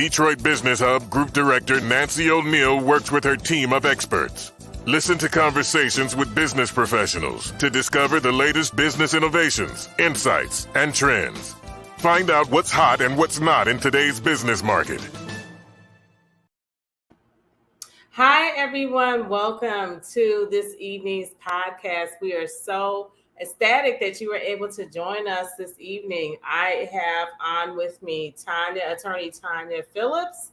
Detroit Business Hub Group Director Nancy O'Neill works with her team of experts. Listen to conversations with business professionals to discover the latest business innovations, insights, and trends. Find out what's hot and what's not in today's business market. Hi, everyone. Welcome to this evening's podcast. We are so ecstatic that you were able to join us this evening. I have on with me attorney Tonya Phillips.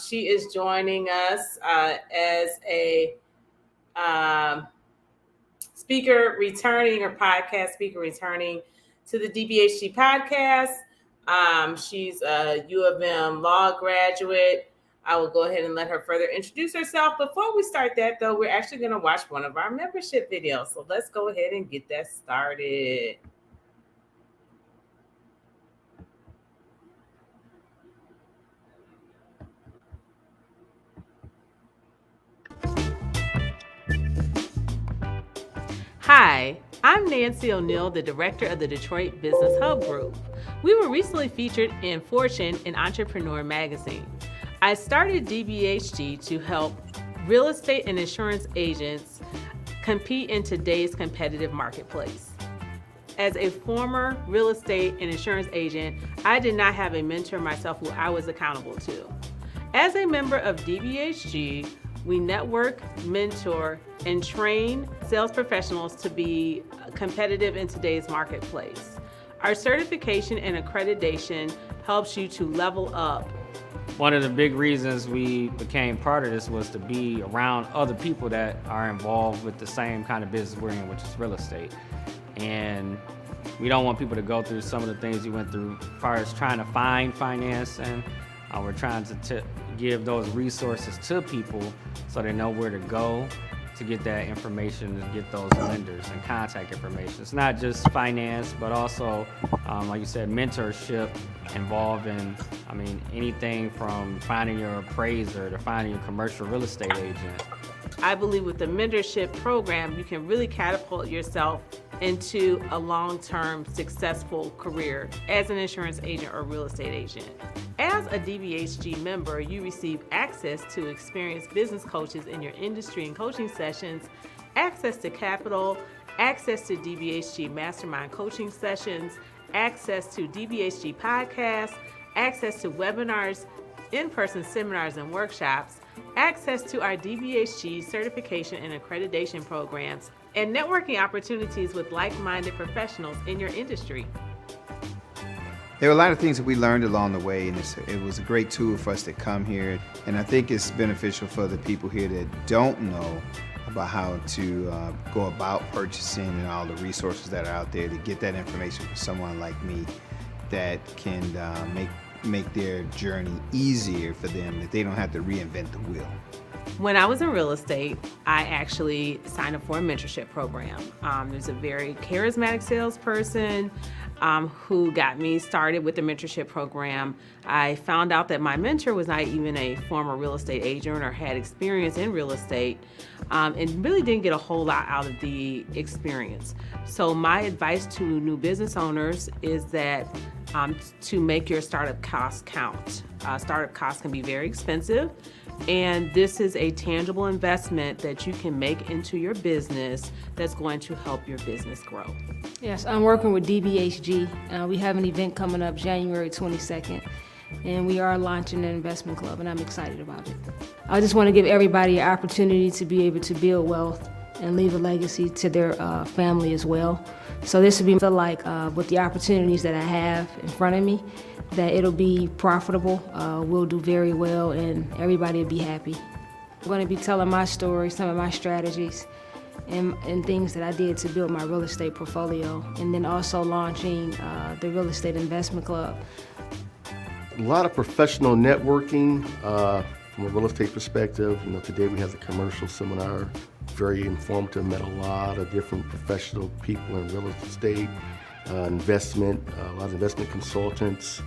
She is joining us as a speaker returning to the DBHG podcast. She's a U of M law graduate. I will go ahead and let her further introduce herself. Before we start that, though, we're actually going to watch one of our membership videos. So let's go ahead and get that started. Hi, I'm Nancy O'Neill, the director of the Detroit Business Hub Group. We were recently featured in Fortune and Entrepreneur magazine. I started DBHG to help real estate and insurance agents compete in today's competitive marketplace. As a former real estate and insurance agent, I did not have a mentor myself who I was accountable to. As a member of DBHG, we network, mentor, and train sales professionals to be competitive in today's marketplace. Our certification and accreditation helps you to level up. One of the big reasons we became part of this was to be around other people that are involved with the same kind of business we're in, which is real estate. And we don't want people to go through some of the things we went through as far as trying to find financing. We're trying to give those resources to people so they know where to go to get that information and get those lenders and contact information. It's not just finance, but also, like you said, mentorship involving, anything from finding your appraiser to finding your commercial real estate agent. I believe with the mentorship program, you can really catapult yourself into a long-term successful career as an insurance agent or real estate agent. As a DBHG member, you receive access to experienced business coaches in your industry and coaching sessions, access to capital, access to DBHG mastermind coaching sessions, access to DBHG podcasts, access to webinars, in-person seminars and workshops, access to our DBHG certification and accreditation programs, and networking opportunities with like-minded professionals in your industry. There were a lot of things that we learned along the way, and it was a great tool for us to come here. And I think it's beneficial for the people here that don't know about how to go about purchasing and all the resources that are out there to get that information for someone like me that can make their journey easier for them, that they don't have to reinvent the wheel. When I was in real estate, I actually signed up for a mentorship program. There's a very charismatic salesperson who got me started with the mentorship program. I found out that my mentor was not even a former real estate agent or had experience in real estate, and really didn't get a whole lot out of the experience. So my advice to new business owners is that to make your startup costs count. Startup costs can be very expensive, and this is a tangible investment that you can make into your business that's going to help your business grow. Yes, I'm working with DBHG. We have an event coming up January 22nd, and we are launching an investment club, and I'm excited about it. I just want to give everybody an opportunity to be able to build wealth and leave a legacy to their family as well. So this would be like with the opportunities that I have in front of me, that it'll be profitable, we'll do very well, and everybody will be happy. I'm going to be telling my story, some of my strategies, and things that I did to build my real estate portfolio, and then also launching the Real Estate Investment Club. A lot of professional networking from a real estate perspective. Today we have the commercial seminar, very informative, met a lot of different professional people in real estate, investment, a lot of investment consultants.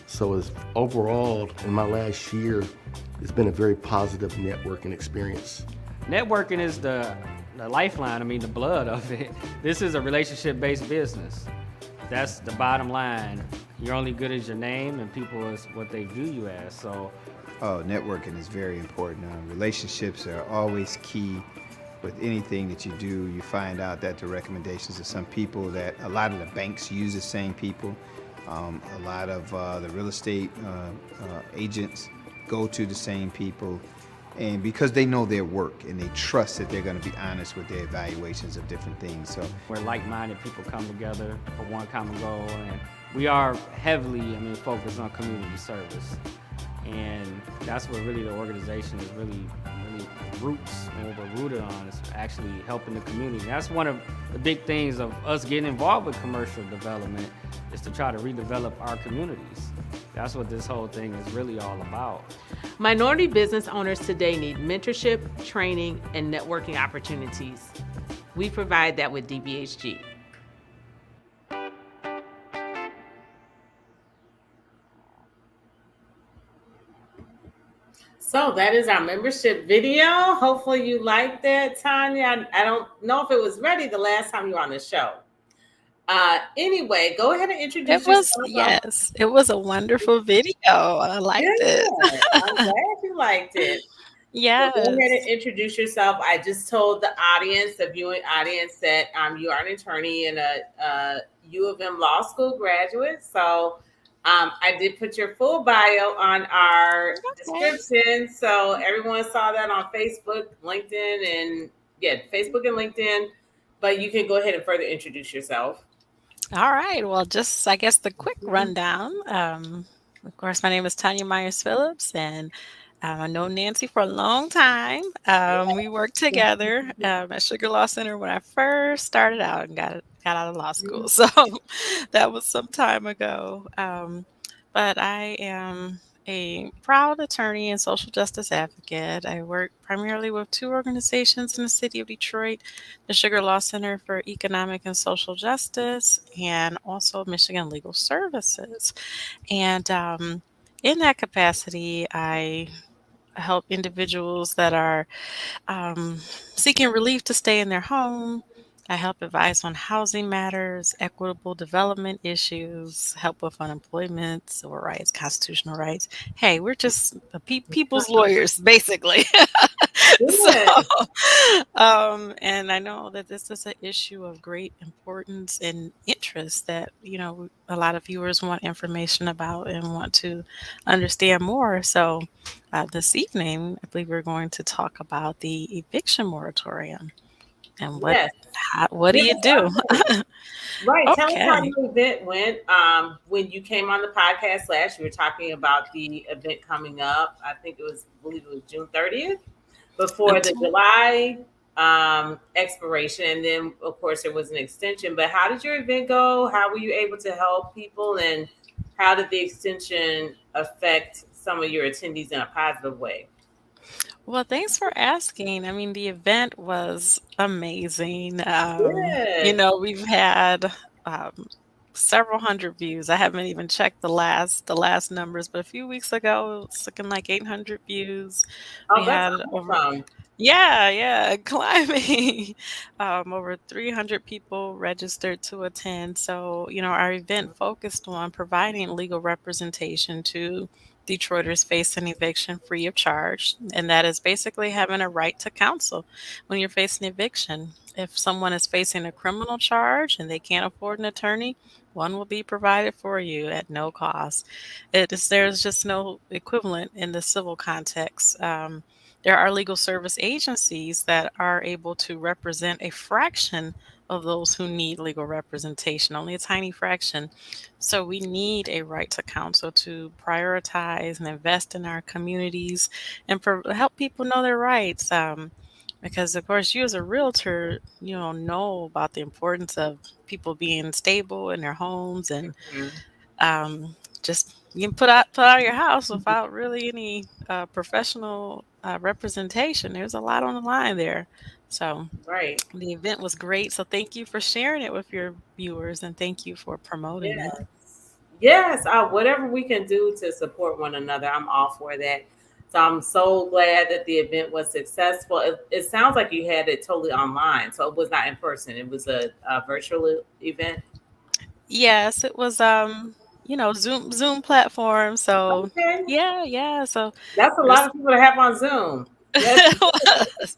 So overall, in my last year, it's been a very positive networking experience. Networking is the lifeline, the blood of it. This is a relationship-based business. That's the bottom line. you're only good as your name, and people is what they view you as. So, Oh, networking is very important. Relationships are always key with anything that you do. You find out that the recommendations of some people, that a lot of the banks use the same people. A lot of the real estate agents go to the same people. And because they know their work and they trust that they're going to be honest with their evaluations of different things. So where like-minded people come together for one common goal, and we are heavily, focused on community service. And that's what really the organization is really roots and what we're rooted on is actually helping the community. That's one of the big things of us getting involved with commercial development is to try to redevelop our communities. That's what this whole thing is really all about. Minority business owners today need mentorship, training, and networking opportunities. We provide that with DBHG. So that is our membership video. Hopefully you liked that, Tonya. I don't know if it was ready the last time you were on the show. Anyway, go ahead and introduce yourself. Yes, it was a wonderful video. I liked it. I'm glad you liked it. Yes. So go ahead and introduce yourself. I just told the audience, the viewing audience, that you are an attorney and a U of M law school graduate. So I did put your full bio on our description. So everyone saw that on Facebook, LinkedIn, Facebook and LinkedIn. But you can go ahead and further introduce yourself. All right. Well, just, I guess, the quick rundown. Of course, my name is Tonya Myers Phillips, and I know Nancy for a long time. We worked together at Sugar Law Center when I first started out and got out of law school. So that was some time ago. But I am a proud attorney and social justice advocate. I work primarily with two organizations in the city of Detroit, the Sugar Law Center for Economic and Social Justice, and also Michigan Legal Services. And in that capacity, I help individuals that are seeking relief to stay in their home. I help advise on housing matters, equitable development issues, help with unemployment, civil rights, constitutional rights. Hey, we're just people's lawyers, basically. And I know that this is an issue of great importance and interest that, a lot of viewers want information about and want to understand more. So this evening, I believe we're going to talk about the eviction moratorium. And what do you do? Right. Okay. Tell us how the event went. When you came on the podcast last, you were talking about the event coming up. I believe it was June 30th, before the July expiration. And then, of course, there was an extension. But how did your event go? How were you able to help people? And how did the extension affect some of your attendees in a positive way? Well, thanks for asking. The event was amazing. We've had several hundred views. I haven't even checked the last numbers, but a few weeks ago, it was looking like 800 views. Oh, that's awesome. Climbing. Over 300 people registered to attend. So, our event focused on providing legal representation to Detroiters facing eviction free of charge. And that is basically having a right to counsel when you're facing eviction. If someone is facing a criminal charge and they can't afford an attorney, one will be provided for you at no cost. There's just no equivalent in the civil context. There are legal service agencies that are able to represent a fraction of those who need legal representation, only a tiny fraction. So we need a right to counsel to prioritize and invest in our communities and help people know their rights. Because, of course, you as a realtor, know about the importance of people being stable in their homes and just you can put out your house without really any professional representation. There's a lot on the line there. So the event was great. So thank you for sharing it with your viewers, and thank you for promoting it. Yes, whatever we can do to support one another, I'm all for that. So I'm so glad that the event was successful. It sounds like you had it totally online, so it was not in person. It was a virtual event. Yes, it was. Zoom platform. So Okay. yeah. So That's a lot this of people to have on Zoom. Yes. it was.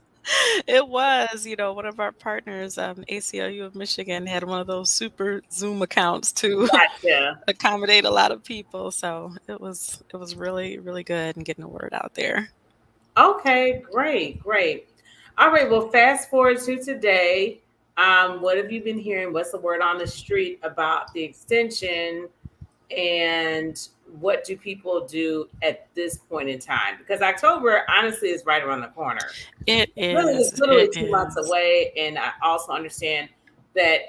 It was, one of our partners, ACLU of Michigan, had one of those super Zoom accounts to Gotcha. accommodate a lot of people. So it was really, really good in getting the word out there. Okay, great, great. All right, well, fast forward to today. What have you been hearing? What's the word on the street about the extension? And what do people do at this point in time? Because October, honestly, is right around the corner. It Really, it's is. literally It 2 months is. away. And I also understand that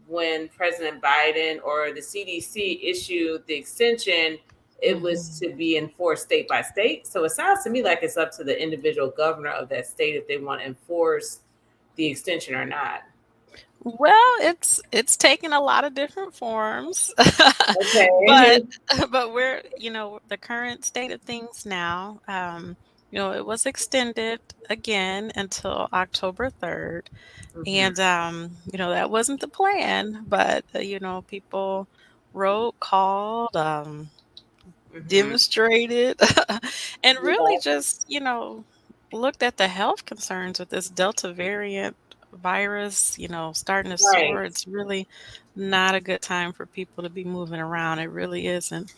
when President Biden or the CDC issued the extension, it was Mhm. to be enforced state by state. So it sounds to me like it's up to the individual governor of that state if they want to enforce the extension or not. Well, it's taken a lot of different forms, but Okay. but we're the current state of things now. It was extended again until October 3rd, Mhm. and that wasn't the plan, but people wrote, called, Mhm. demonstrated, and really Yeah. just looked at the health concerns with this Delta variant virus, starting to Right. soar. It's really not a good time for people to be moving around. It really isn't,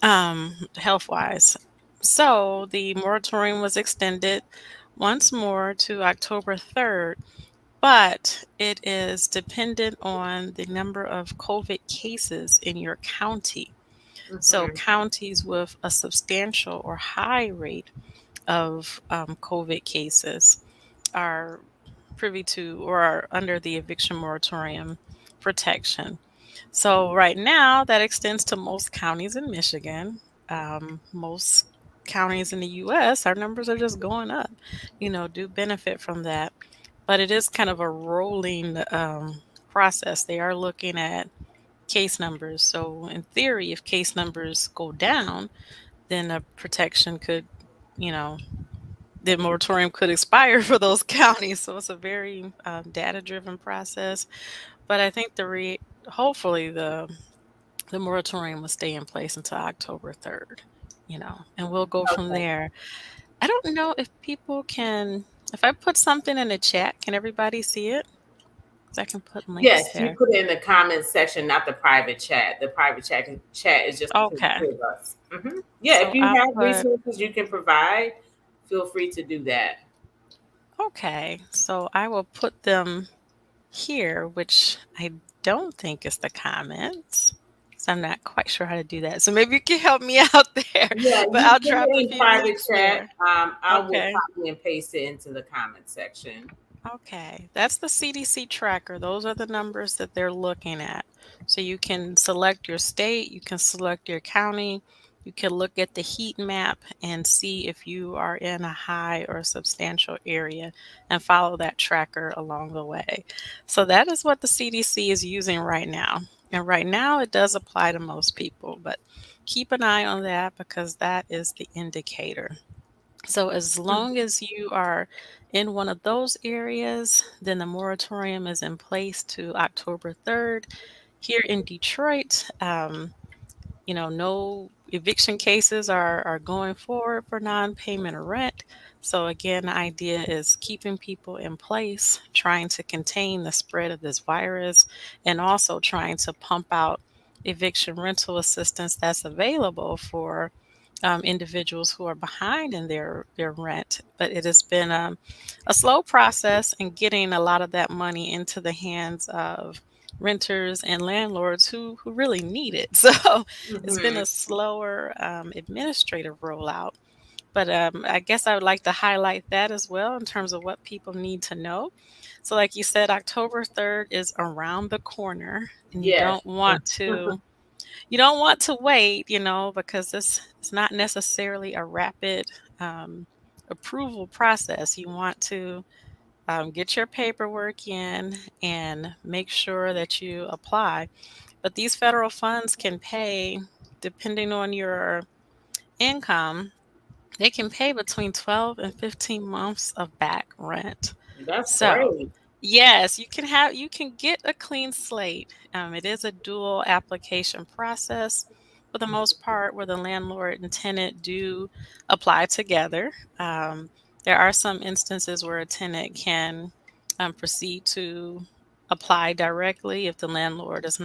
health wise. So the moratorium was extended once more to October 3rd, but it is dependent on the number of COVID cases in your county. So Mhm. counties with a substantial or high rate of COVID cases are privy to or are under the eviction moratorium protection. So right now, that extends to most counties in Michigan. Most counties in the U.S., our numbers are just going up. Do benefit from that, but it is kind of a rolling process. They are looking at case numbers. So in theory, if case numbers go down, then a protection could, you know, the moratorium could expire for those counties. So it's a very data-driven process. But I think hopefully the moratorium will stay in place until October 3rd, and we'll go from Okay. there. I don't know if people can, if I put something in the chat, can everybody see it? 'Cause I can put links Yes, you there. put it in the comments section, not the private chat. The private chat is just between the Okay. two of us. Yeah, if So you I'll have put, resources you can provide, feel free to do that. okay. So I will put them here, which I don't think is the comments. So I'm not quite sure how to do that. So maybe you can help me out there. Yeah, But you I'll put drop a it in few private links chat. there. I will Okay. copy and paste it into the comment section. Okay. That's the CDC tracker. Those are the numbers that they're looking at. So you can select your state, you can select your county, you can look at the heat map and see if you are in a high or substantial area and follow that tracker along the way. So that is what the CDC is using right now. And right now it does apply to most people, but keep an eye on that because that is the indicator. So as long as you are in one of those areas, then the moratorium is in place to October 3rd. Here in Detroit, no eviction cases are going forward for non-payment of rent. So again, the idea is keeping people in place, trying to contain the spread of this virus, and also trying to pump out eviction rental assistance that's available for individuals who are behind in their rent. But it has been a slow process in getting a lot of that money into the hands of renters and landlords who really need it. So it's been Hmm. a slower administrative rollout. But I guess I would like to highlight that as well in terms of what people need to know. So, like you said, October 3rd is around the corner, and Yes. you don't want to wait, because this is not necessarily a rapid approval process. You want to get your paperwork in and make sure that you apply. But these federal funds can pay, depending on your income, they can pay between 12 and 15 months of back rent. That's So great. Yes, you can get a clean slate. It is a dual application process for the most part, where the landlord and tenant do apply together. Um, there are some instances where a tenant can proceed to apply directly if the landlord is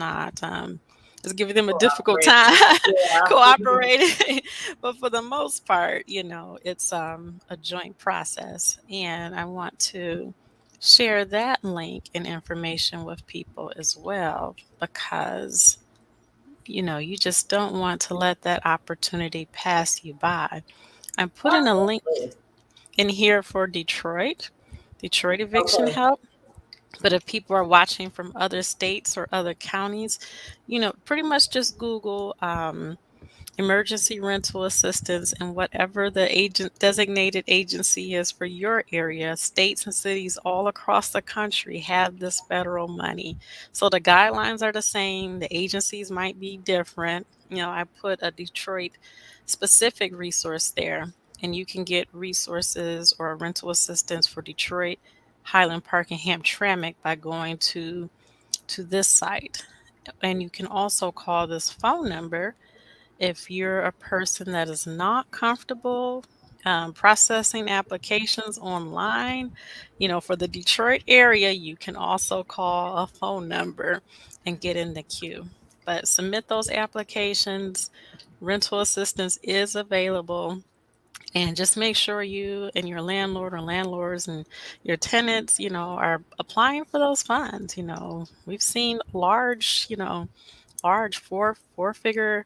giving them a difficult Cooperate. time Yeah. cooperating. But for the most part, it's a joint process, and I want to share that link and information with people as well, because you just don't want to let that opportunity pass you by. I'm putting a link Absolutely. in here for Detroit eviction Okay. help. But if people are watching from other states or other counties, pretty much just Google emergency rental assistance, and whatever the designated agency is for your area. States and cities all across the country have this federal money. So the guidelines are the same, the agencies might be different. I put a Detroit specific resource there, and you can get resources or rental assistance for Detroit, Highland Park, and Hamtramck by going to this site. And you can also call this phone number if you're a person that is not comfortable processing applications online. For the Detroit area, you can also call a phone number and get in the queue. But submit those applications. Rental assistance is available. And just make sure you and your landlord or landlords and your tenants, are applying for those funds. We've seen large four-figure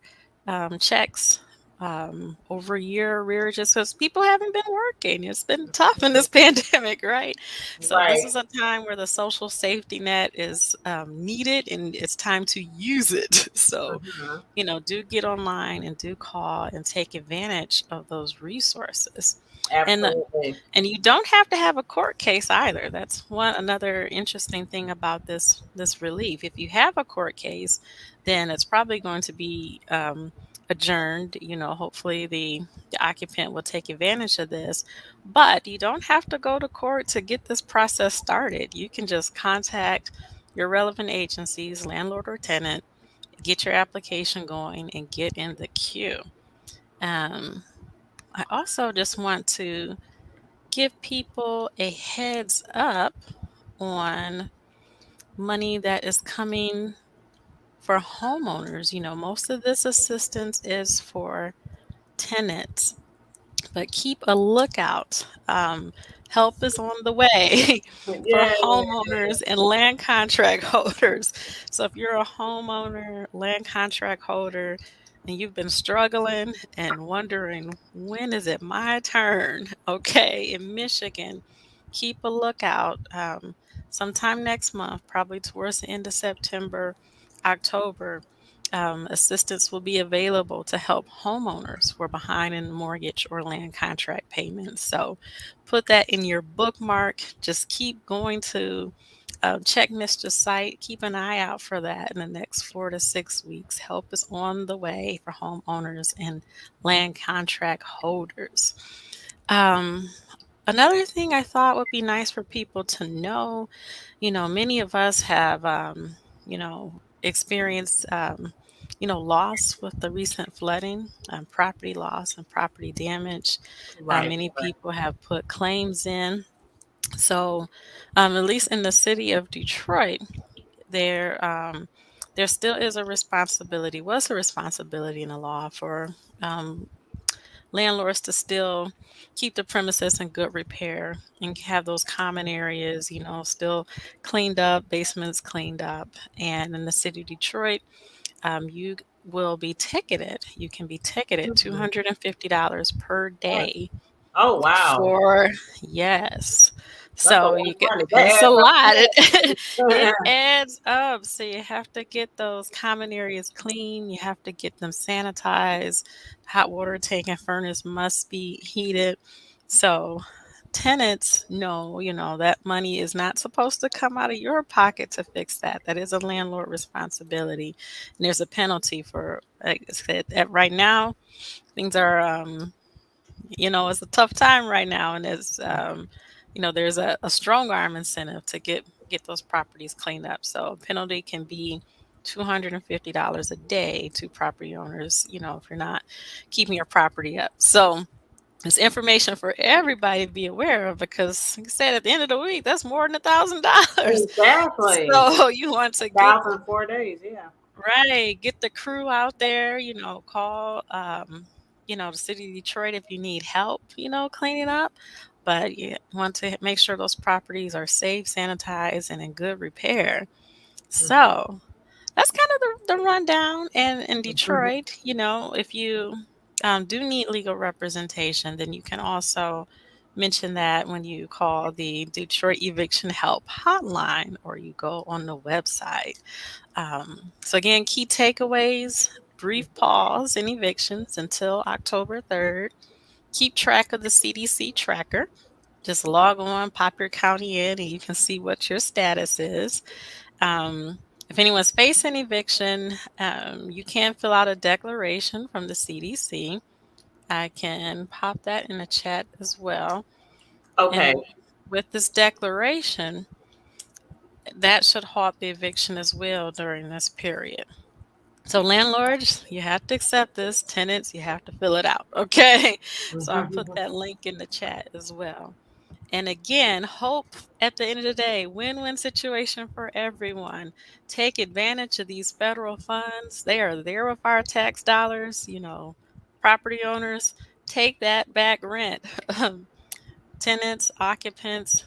checks over a year arrears, just because people haven't been working. It's been tough in this pandemic, right? So this Right. is a time where the social safety net is needed, and it's time to use it. So, Mhm. do get online and do call and take advantage of those resources. And Absolutely. and you don't have to have a court case either. That's another interesting thing about this relief. If you have a court case, then it's probably going to be adjourned. Hopefully the occupant will take advantage of this. But you don't have to go to court to get this process started. You can just contact your relevant agencies, landlord or tenant, get your application going, and get in the queue. Um, I also just want to give people a heads up on money that is coming for homeowners. Most of this assistance is for tenants, but keep a lookout. Help is on the way for Yeah. homeowners and land contract holders. So if you're a homeowner, land contract holder, and you've been struggling and wondering, when is it my turn? Okay, in Michigan, keep a lookout. Sometime next month, probably towards the end of September, October, assistance will be available to help homeowners who are behind in mortgage or land contract payments. So put that in your bookmark. Just keep going to check Mr. Site. Keep an eye out for that in the next 4 to 6 weeks. Help is on the way for homeowners and land contract holders. Um, Another thing I thought would be nice for people to know, many of us have, experienced, loss with the recent flooding, property loss and property damage. Right. Many Right. people have put claims in. So, at least in the city of Detroit, there, um, there still is was a responsibility in the law for um, landlords to still keep the premises in good repair and have those common areas, still cleaned up, basements cleaned up. And in the city of Detroit, you will be ticketed. You can be ticketed Mhm. $250 per day Oh, wow. for, yes. That's a So lot of money. That it's a adds up lot. It fast. adds up. So you have to get those common areas clean. You have to get them sanitized. Hot water tank and furnace must be heated. So tenants know, that money is not supposed to come out of your pocket to fix that. That is a landlord responsibility. And there's a penalty for, like I said, right now, things are it's a tough time right now, and there's a strong arm incentive to get get those properties cleaned up. So a penalty can be $250 a day to property owners, if you're not keeping your property up. So it's information for everybody to be aware of because, like I said, at the end of the week, that's more than $1,000. Exactly. So you want to get 1,004 days, yeah. right, get the crew out there. Call the city of Detroit if you need help, cleaning up. But you want to make sure those properties are safe, sanitized, and in good repair. So that's kind of the rundown. And in Detroit, if you do need legal representation, then you can also mention that when you call the Detroit Eviction Help Hotline or you go on the website. So again, key takeaways: brief pause in evictions until October 3rd. Keep track of the CDC Tracker. Just log on, pop your county in, and you can see what your status is. If anyone's facing eviction, you can fill out a declaration from the CDC. I can pop that in the chat as well. Okay. And with this declaration, that should halt the eviction as well during this period. So landlords, you have to accept this. Tenants, you have to fill it out. Okay. So I'll put that link in the chat as well. And again, hope at the end of the day, win-win situation for everyone. Take advantage of these federal funds. They are there with our tax dollars. Property owners, take that back rent. Tenants, occupants,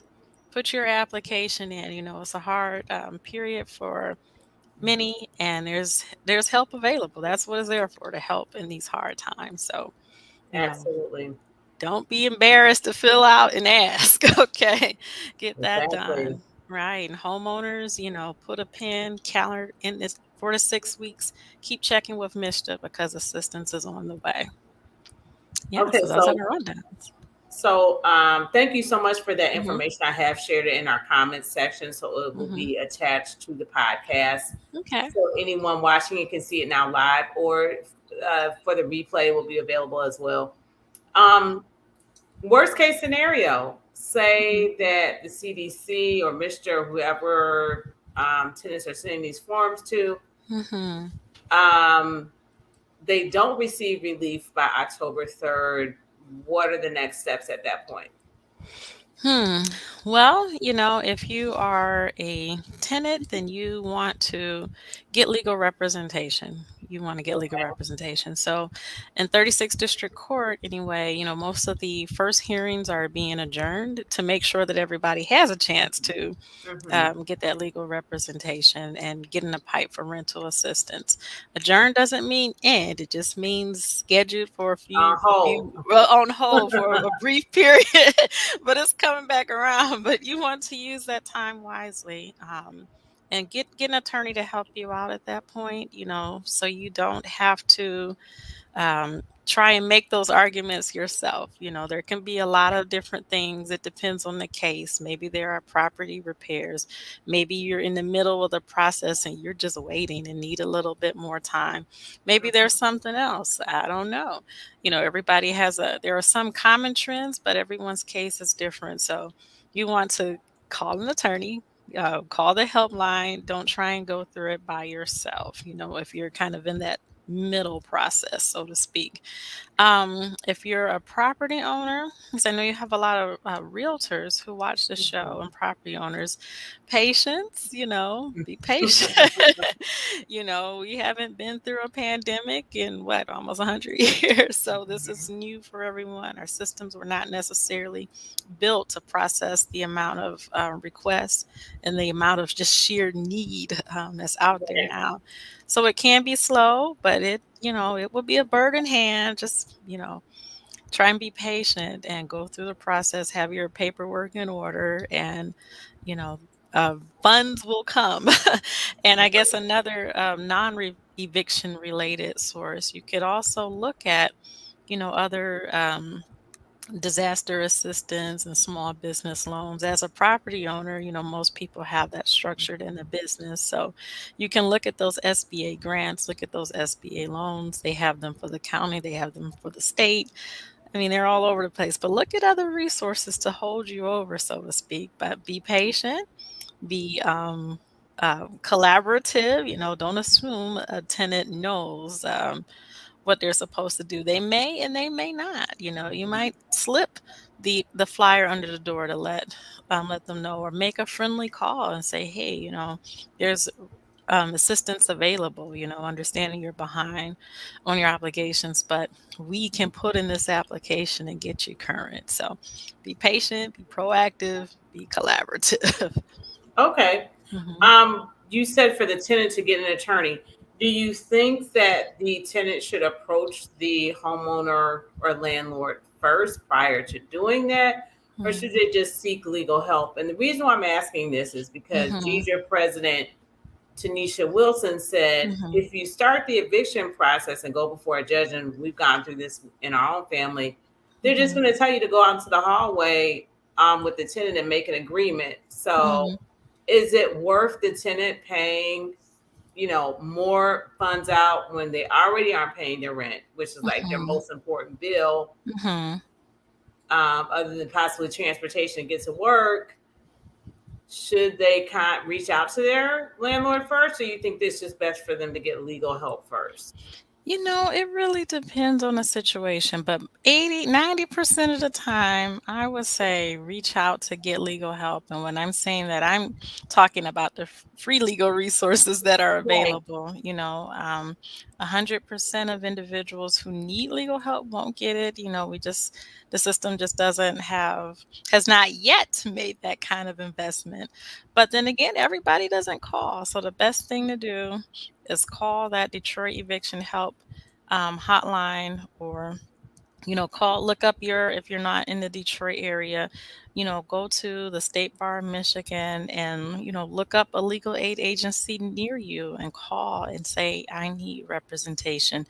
put your application in. It's a hard period for many, and there's help available. That's what it's there for, to help in these hard times. So absolutely. Don't be embarrassed to fill out and ask. Okay. Get that done. Right. And homeowners, put a pin calendar in this 4 to 6 weeks. Keep checking with MISTA because assistance is on the way. Yeah, okay, so those are the rundowns. So thank you so much for that information. I have shared it in our comments section, so it will be attached to the podcast. Okay. So anyone watching it can see it now live, or for the replay, it will be available as well. Worst case scenario, say that the CDC or MISTA or whoever tenants are sending these forms to, they don't receive relief by October 3rd. What are the next steps at that point? Well, if you are a tenant, then you want to get legal representation. So in 36th District Court, anyway, most of the first hearings are being adjourned to make sure that everybody has a chance to get that legal representation and get in the pipe for rental assistance. Adjourn doesn't mean end. It just means scheduled for on hold for a brief period, but it's coming back around. But you want to use that time wisely. And get an attorney to help you out at that point, so you don't have to try and make those arguments yourself. There can be a lot of different things. It depends on the case. Maybe there are property repairs. Maybe you're in the middle of the process and you're just waiting and need a little bit more time. Maybe there's something else. I don't know. Everybody there are some common trends, but everyone's case is different. So you want to call an attorney. Call the helpline. Don't try and go through it by yourself, if you're kind of in that middle process, so to speak. If you're a property owner, because I know you have a lot of realtors who watch the show, and property owners, patience, be patient. We haven't been through a pandemic in almost 100 years. So this is new for everyone. Our systems were not necessarily built to process the amount of requests and the amount of just sheer need that's out there now. So it can be slow, but it will be a bird in hand. Just, try and be patient and go through the process, have your paperwork in order, and, funds will come. And I guess another non-eviction related source, you could also look at, other disaster assistance and small business loans. As a property owner, most people have that structured in the business. So you can look at those SBA grants, look at those SBA loans. They have them for the county, they have them for the state. I mean, they're all over the place, but look at other resources to hold you over, so to speak. But be patient. be collaborative. Don't assume a tenant knows what they're supposed to do. They may and they may not. You might slip the flyer under the door to let them know, or make a friendly call and say, hey, there's assistance available. Understanding you're behind on your obligations, but we can put in this application and get you current. So be patient, be proactive, be collaborative. Okay. Mhm. You said for the tenant to get an attorney. Do you think that the tenant should approach the homeowner or landlord first prior to doing that? Or should they just seek legal help? And the reason why I'm asking this is because Mhm. GESA President Tanisha Wilson said, Mhm. if you start the eviction process and go before a judge, and we've gone through this in our own family, they're just Mhm. going to tell you to go out into the hallway with the tenant and make an agreement. So Mhm. is it worth the tenant paying, more funds out when they already aren't paying their rent, which is like their Mhm. most important bill, Mhm. other than possibly transportation to get to work? Should they kind of reach out to their landlord first, or you think this is best for them to get legal help first? It really depends on the situation, but 80, 90% of the time, I would say reach out to get legal help. And when I'm saying that, I'm talking about the free legal resources that are Right. available. 100% of individuals who need legal help won't get it. The system just has not yet made that kind of investment. But then again, everybody doesn't call. So the best thing to do is call that Detroit eviction help hotline, or look up if you're not in the Detroit area, go to the State Bar of Michigan, and look up a legal aid agency near you and call and say, I need representation.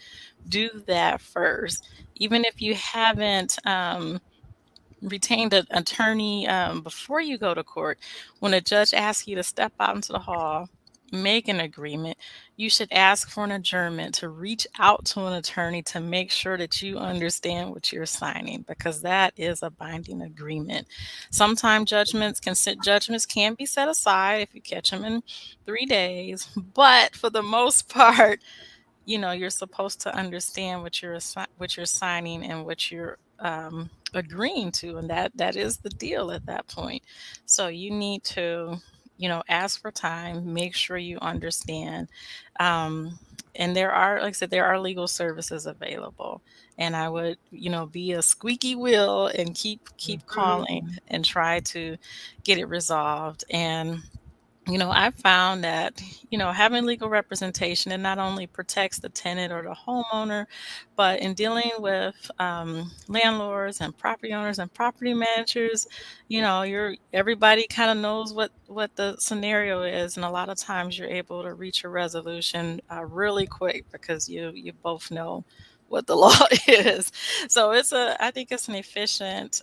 Do that first, even if you haven't retained an attorney before you go to court. When a judge asks you to step out into the hall, make an agreement, you should ask for an adjournment to reach out to an attorney to make sure that you understand what you're signing, because that is a binding agreement. Sometimes judgments can be set aside if you catch them in 3 days, but for the most part, you're supposed to understand what you're signing and what you're agreeing to, and that is the deal at that point. So you need to, ask for time, make sure you understand. And there are, like I said, there are legal services available. And I would, be a squeaky wheel and keep Mhm. calling and try to get it resolved. And I found that, having legal representation, it not only protects the tenant or the homeowner, but in dealing with landlords and property owners and property managers, everybody kind of knows what the scenario is, and a lot of times you're able to reach a resolution really quick because you both know what the law is. So I think it's an efficient.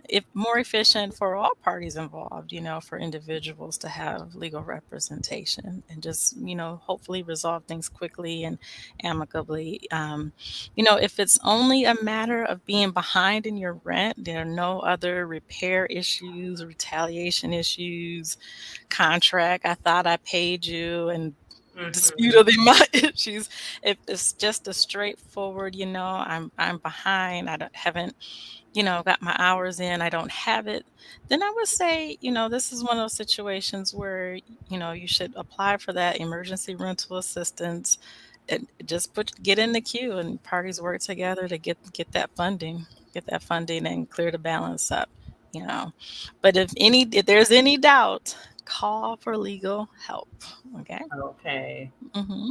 If more efficient for all parties involved, for individuals to have legal representation and just, hopefully resolve things quickly and amicably. If it's only a matter of being behind in your rent, there are no other repair issues, retaliation issues, contract, I thought I paid you, and dispute Mhm. of the amount issues. If it's just a straightforward, I'm behind, I haven't got my hours in, I don't have it, then I would say, this is one of those situations where, you should apply for that emergency rental assistance and just get in the queue, and parties work together to get that funding and clear the balance up, you know. But if there's any doubt, call for legal help. Okay. Okay. Mm-hmm.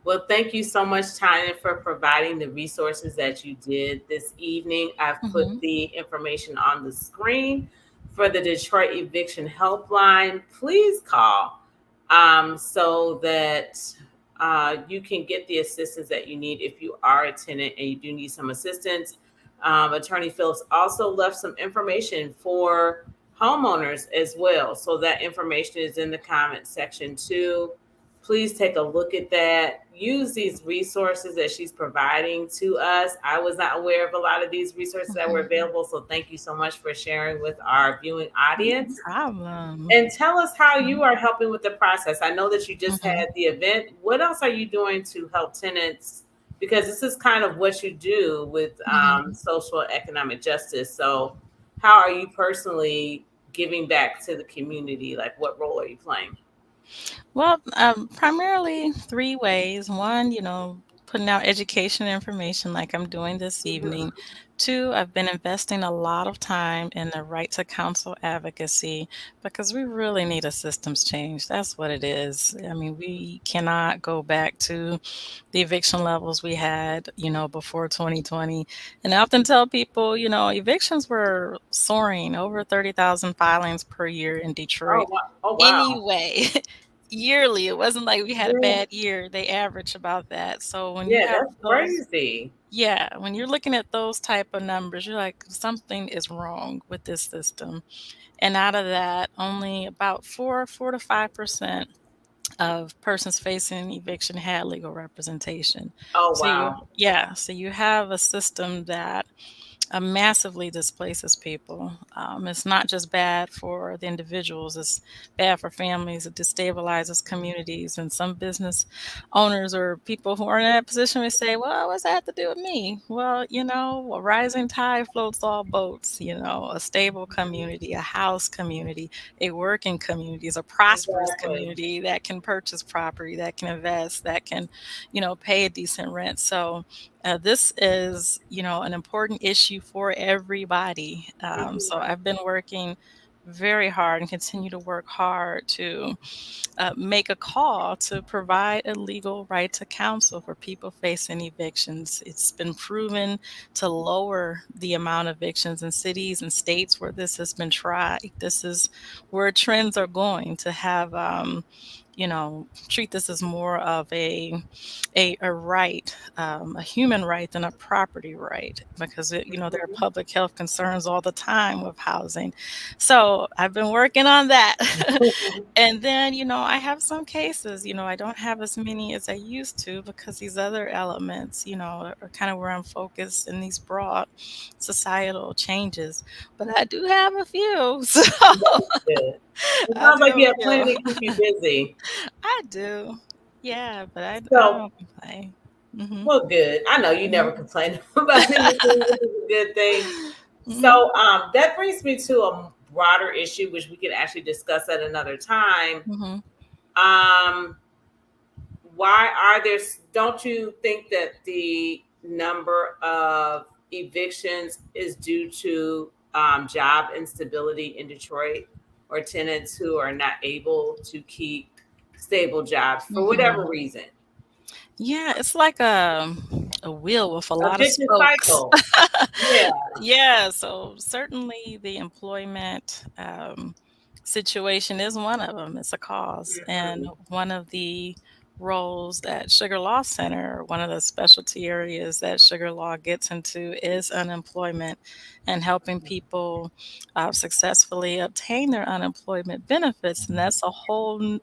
Well, thank you so much, Tanya, for providing the resources that you did this evening. I've put Mm-hmm. the information on the screen for the Detroit Eviction Helpline. Please call so that you can get the assistance that you need if you are a tenant and you do need some assistance. Attorney Phillips also left some information for homeowners as well. So that information is in the comment section too. Please take a look at that. Use these resources that she's providing to us. I was not aware of a lot of these resources that were available, so thank you so much for sharing with our viewing audience. No problem. And tell us how you are helping with the process. I know that you just Mhm. had the event. What else are you doing to help tenants? Because this is kind of what you do with social and economic justice. So, how are you personally giving back to the community? Like, what role are you playing? Well, primarily three ways. One, putting out education and information like I'm doing this evening. Two, I've been investing a lot of time in the right to counsel advocacy because we really need a systems change. That's what it is. I mean, we cannot go back to the eviction levels we had, before 2020. And I often tell people, evictions were soaring over 30,000 filings per year in Oh, Detroit. wow. Oh, wow. Anyway, yearly, it wasn't like we had a Yeah, bad year. They average about that. So when you yeah, have that's those, crazy. yeah, when you're looking at those type of numbers, you're like, something is wrong with this system. And out of that, only about 4 to 5% of persons facing eviction had legal representation. Oh, So wow. so you have a system that massively displaces people. It's not just bad for the individuals, it's bad for families. It destabilizes communities. And some business owners or people who are in that position may say, well, what's that have to do with me? Well, a rising tide floats all boats. A stable community, a house community, a working community is a prosperous Exactly. community that can purchase property, that can invest, that can, pay a decent rent. So this is, an important issue for everybody. So I've been working very hard and continue to work hard to make a call to provide a legal right to counsel for people facing evictions. It's been proven to lower the amount of evictions in cities and states where this has been tried. This is where trends are going to have, treat this as more of a right, a human right than a property right, because there are public health concerns all the time with housing. So I've been working on that. And then, I have some cases, I don't have as many as I used to because these other elements, are kind of where I'm focused in these broad societal changes. But I do have a few. So Good. It I sounds do like have you a have plenty to few. keep you busy. I do. Yeah, but I So, don't complain. Hmm. well, good. I know you never complain about anything, which is a good thing. Hmm. So, that brings me to a broader issue, which we can actually discuss at another time. Hmm. Um, why are there, don't you think that the number of evictions is due to job instability in Detroit, or tenants who are not able to keep stable jobs for whatever Hmm. reason? Yeah, it's like a wheel with a A lot of vicious spokes. cycle. Yeah. Yeah, so certainly the employment situation is one of them. It's a cause. And Mhm. one of the roles that Sugar Law Center, one of the specialty areas that Sugar Law gets into is unemployment and helping people successfully obtain their unemployment benefits. And that's a whole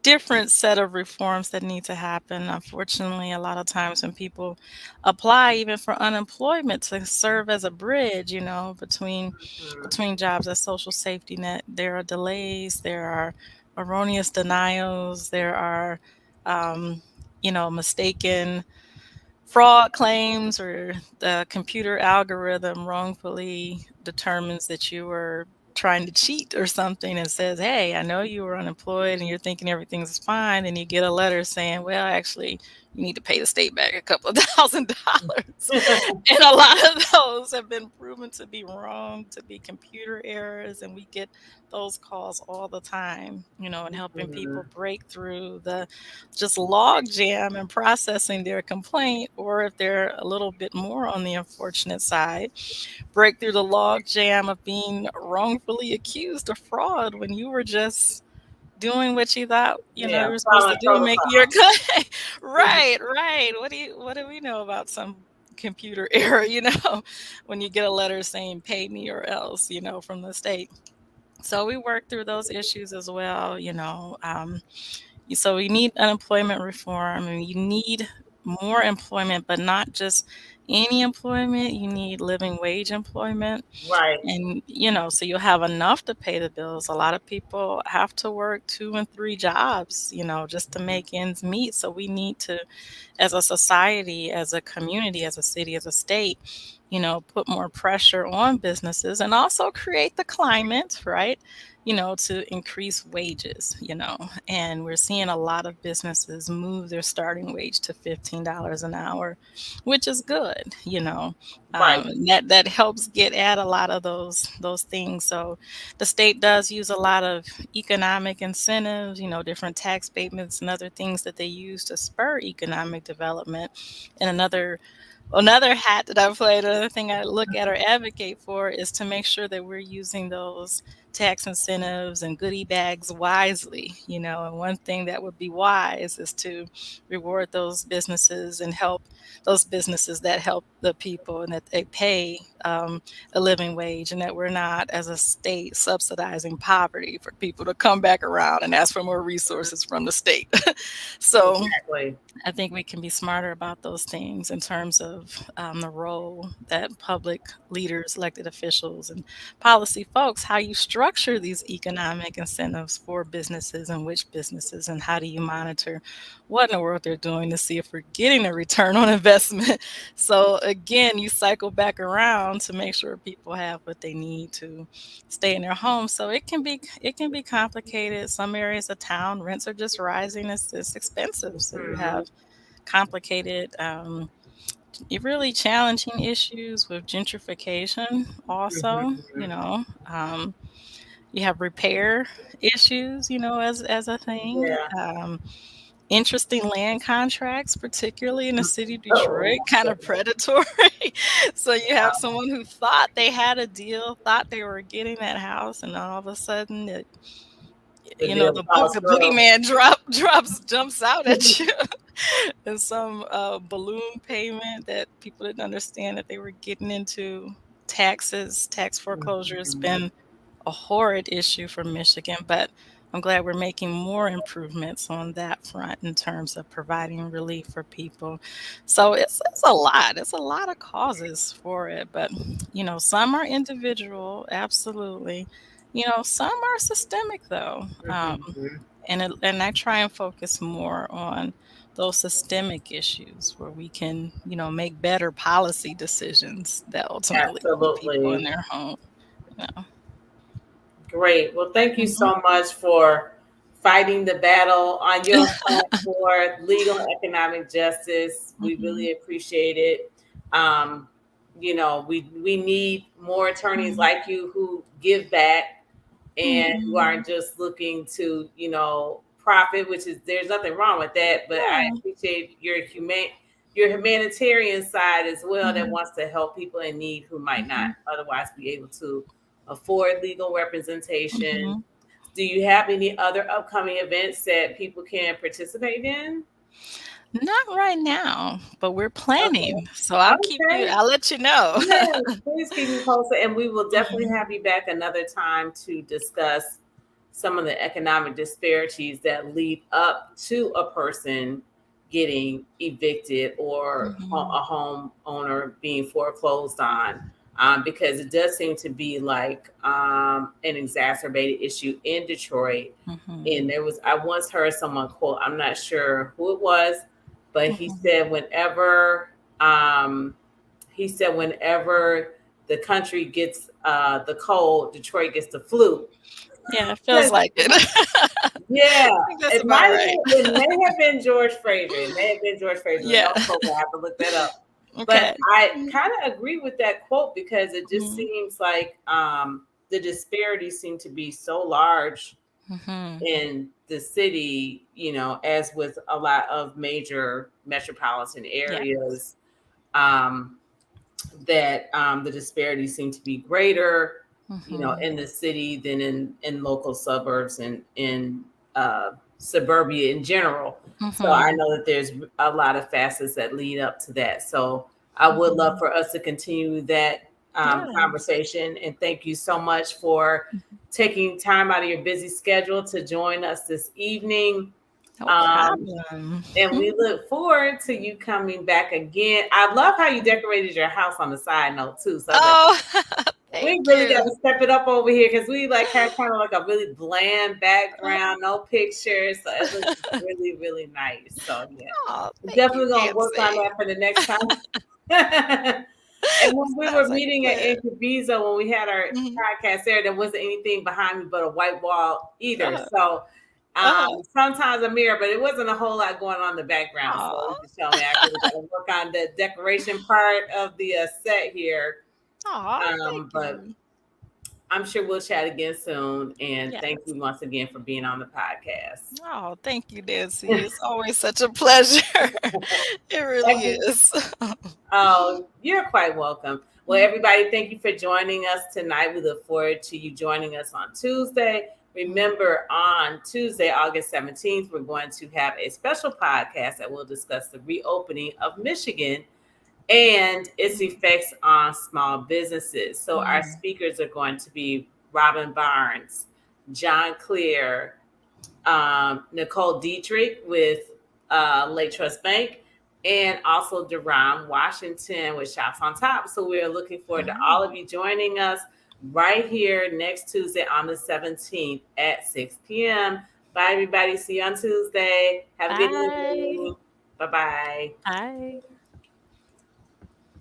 different set of reforms that need to happen. Unfortunately, a lot of times when people apply even for unemployment to serve as a bridge, Mhm. between jobs as social safety net, there are delays, there are erroneous denials, there are mistaken fraud claims, or the computer algorithm wrongfully determines that you were trying to cheat or something and says, hey, I know you were unemployed and you're thinking everything's fine. And you get a letter saying, well, actually, you need to pay the state back a couple of $1,000s. And a lot of those have been proven to be wrong, to be computer errors. And we get those calls all the time, and helping people Mhm. break through the just log jam and processing their complaint, or if they're a little bit more on the unfortunate side, break through the log jam of being wrongfully accused of fraud when you were just doing what you thought you Yeah, were supposed to following do, making your protocol. claim. Right, right. What do we know about some computer error, when you get a letter saying pay me or else, from the state. So we work through those issues as well. So we need unemployment reform, and you need more employment, but not just any employment. You need living wage employment. Right. And, so you'll have enough to pay the bills. A lot of people have to work 2 and 3 jobs, just to make ends meet. So we need to, as a society, as a community, as a city, as a state, put more pressure on businesses and also create the climate, right? To increase wages, and we're seeing a lot of businesses move their starting wage to $15 an hour, which is good, Right. that helps get at a lot of those things. So the state does use a lot of economic incentives, different tax abatements and other things that they use to spur economic development. And another hat that I play, another thing I look at or advocate for is to make sure that we're using those tax incentives and goodie bags wisely, and one thing that would be wise is to reward those businesses and help those businesses that help the people and that they pay a living wage, and that we're not, as a state, subsidizing poverty for people to come back around and ask for more resources from the state. So Exactly. I think we can be smarter about those things in terms of the role that public leaders, elected officials, and policy folks, how you structure these economic incentives for businesses and which businesses, and how do you monitor what in the world they're doing to see if we're getting a return on investment. So again, you cycle back around to make sure people have what they need to stay in their homes. So it can be complicated. Some areas of town, rents are just rising. It's expensive. So you have complicated, really challenging issues with gentrification also, you have repair issues, as a thing. Yeah. Interesting land contracts, particularly in the city of Oh, Detroit, kind of predatory. So you have someone who thought they had a deal, thought they were getting that house, and all of a sudden the deal the falls through. boogeyman jumps out at you. And some balloon payment that people didn't understand that they were getting into. Tax foreclosure has been a horrid issue for Michigan, but I'm glad we're making more improvements on that front in terms of providing relief for people. So it's a lot. It's a lot of causes for it, but some are individual, absolutely. Some are systemic though. And I try and focus more on those systemic issues where we can, make better policy decisions that ultimately keep people in Absolutely. their home. You know. Great. Well, thank you Mhm. so much for fighting the battle on your front for legal and economic justice. We Mhm. really appreciate it. Um, we need more attorneys Mhm. like you who give back and who Mhm. aren't just looking to, profit, which is there's nothing wrong with that. But I Yeah. appreciate your humanitarian side as well that Mhm. wants to help people in need who might not Mhm. otherwise be able to afford legal representation. Mhm. Do you have any other upcoming events that people can participate in? Not right now, but we're Okay. planning. So Okay. I'll let you know. Yes, please keep me posted, and we will definitely Mhm. have you back another time to discuss some of the economic disparities that lead up to a person getting evicted or Mhm. a homeowner being foreclosed on. Because it does seem to be like an exacerbated issue in Detroit. Mhm. And I once heard someone quote, I'm not sure who it was, but Mhm. um, he said whenever the country gets the cold, Detroit gets the flu. Yeah, it feels like it. Yeah, I think that's about right. it may have been George Fraser. It may have been George Fraser. Yeah. Don't quote me. I have to look that up. But Okay. I kind of agree with that quote because it just Mhm. seems like the disparities seem to be so large Mhm. in the city, as with a lot of major metropolitan Yeah. areas, um, that the disparities seem to be greater, Mhm. in the city than in local suburbs and in suburbia in general. So I Mhm. know that there's a lot of facets that lead up to that. So I would love Mhm. for us to continue that Yes. conversation. And thank you so much for taking time out of your busy schedule to join us this evening. No Um, problem. and we look forward to you coming back again. I love how you decorated your house on the side note too. So I was like, Oh, we thank really got you. to step it up over here because we like had kind of like a really bland background, no pictures. So it looks really, really nice. So yeah, Oh, we're thank you, definitely gonna work on Nancy. that for the next time. And when we were Sounds like meeting a at plan. Incubizo, when we had our Mhm. podcast there wasn't anything behind me but a white wall either. Uh-huh. So Uh-huh. sometimes a mirror, but it wasn't a whole lot going on in the background. So Aw. you just tell me I really got to work on the decoration part of the set here. Aw, thank But you. I'm sure we'll chat again soon. And Yes. thank you once again for being on the podcast. Oh, thank you, Nancy. It's always such a pleasure. It really is. Oh, you're quite welcome. Well, everybody, thank you for joining us tonight. We look forward to you joining us on Tuesday. Remember, on Tuesday, August 17th, we're going to have a special podcast that will discuss the reopening of Michigan and its effects on small businesses. So our speakers are going to be Robin Barnes, John Clear, Nicole Dietrich with Lake Trust Bank, and also Deron Washington with Shots on Top. So we're looking forward to all of you joining us right here next Tuesday on the 17th at 6 p.m. Bye, everybody. See you on Tuesday. Have a good Bye. evening. Bye-bye. Bye.